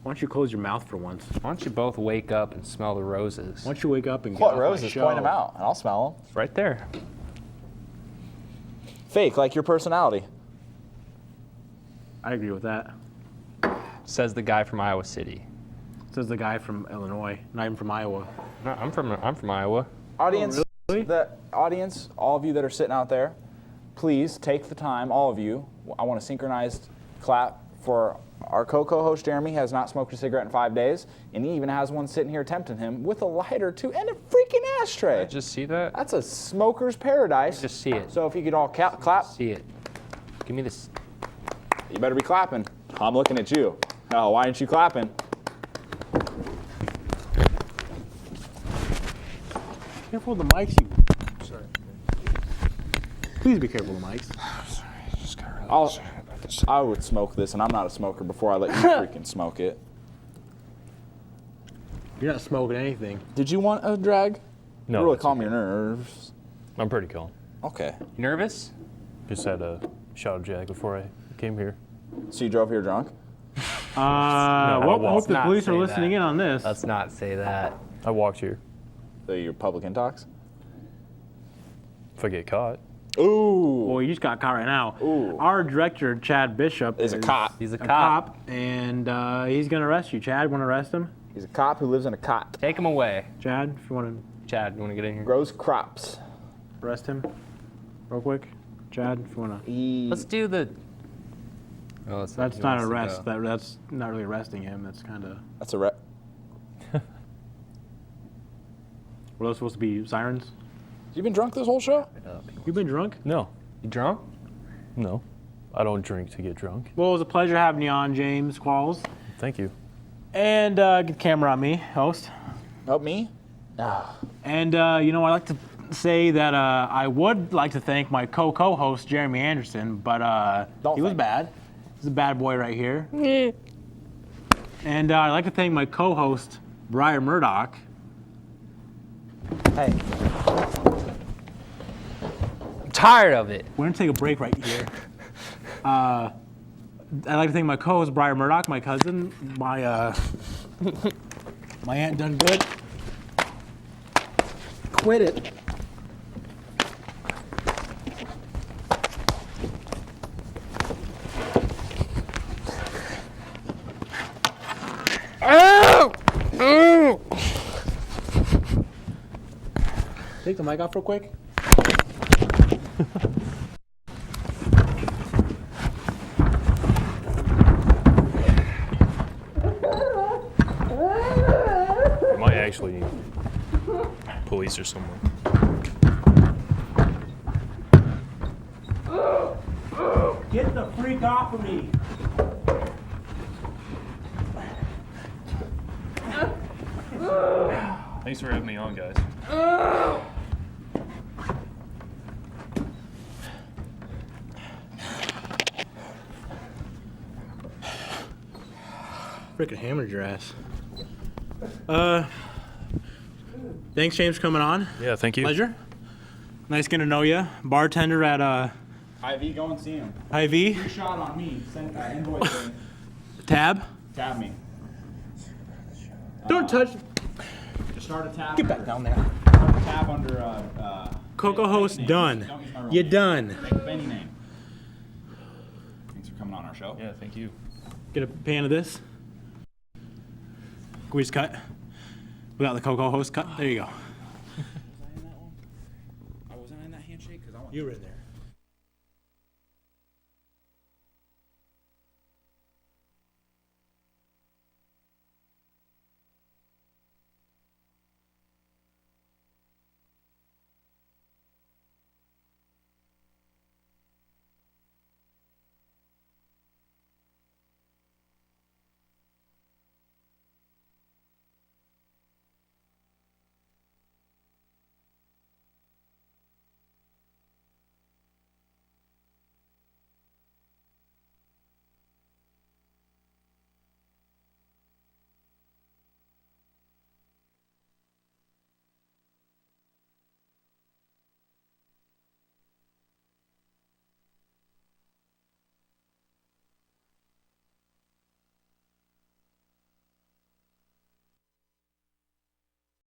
Why don't you close your mouth for once? Why don't you both wake up and smell the roses? Why don't you wake up and get What off my roses? show? Point them out, and I'll smell them. It's right there. Fake, like your personality. I agree with that. Says the guy from Iowa City. Says the guy from Illinois, not even from Iowa. No, I'm from Iowa. Audience, really? the audience, all of you that are sitting out there, please take the time, all of you. I want a synchronized clap for Our co-host Jeremy has not smoked a cigarette in 5 days, and he even has one sitting here tempting him with a lighter too and a freaking ashtray. Just see that? That's a smoker's paradise. Just see it. So if you could all clap, See it. Give me this. you better be clapping. I'm looking at you. Oh, why aren't you clapping? Careful with the mics, you. Sorry. Please be careful with the mics. I would smoke this, and I'm not a smoker, before I let you freaking smoke it. You're not smoking anything. Did you want a drag? No. Really it's calm okay. your nerves. I'm pretty calm. Okay. You nervous? Just had a shot of Jack before I came here. So you drove here drunk? Well, won't. hope the Not police are say listening that. in on this. Let's not say that. I walked here. Your public intox? If I get caught. Ooh. Boy, you just got caught right now. Ooh. Our director, Chad Bishop, Is a cop. He's a a cop. cop, and he's going to arrest you. Chad, want to arrest him? He's a cop who lives in a cot. Take him away. Chad, if you want Chad, you want to get in here? Grows crops. to arrest him real quick. Chad, if you want to. Let's do the. Oh, That's not an arrest. That's not really arresting him. That's kind of. That's a rep. What else supposed to be? Sirens? You been drunk this whole show? You been drunk? No. You drunk? No. I don't drink to get drunk. Well, it was a pleasure having you on, James Qualls. Thank you. And get the camera on me, host. Help me? And, I'd like to say that I would like to thank my co-host, Jeremy Anderson, but he was thank bad. He's a bad boy right here. And I'd like to thank my co-host, Briar Murdoch. Hey. I'm tired of it. We're going to take a break right here. I'd like to thank my co-host, Briar Murdoch, my cousin, my aunt done good. Quit it. Take the mic off real quick. I might actually need police or someone. Get the freak off of me. Thanks for having me on, guys. Freaking hammered your ass. Thanks, James, for coming on. Yeah, thank you. Pleasure. Nice getting to know you. Bartender at Ivy, go and see him. Ivy. Shot on me. Send invoice. Tab. Tab me. Don't touch. Just start a tab. Get back down there. Start a tab under Coco host name. done. Don't use my real You name. done. Make up any name. Thanks for coming on our show. Yeah, thank you. Get a pan of this. Can we just cut? Without the Coco host cut? There you go. I wasn't in that handshake because I want You were in there.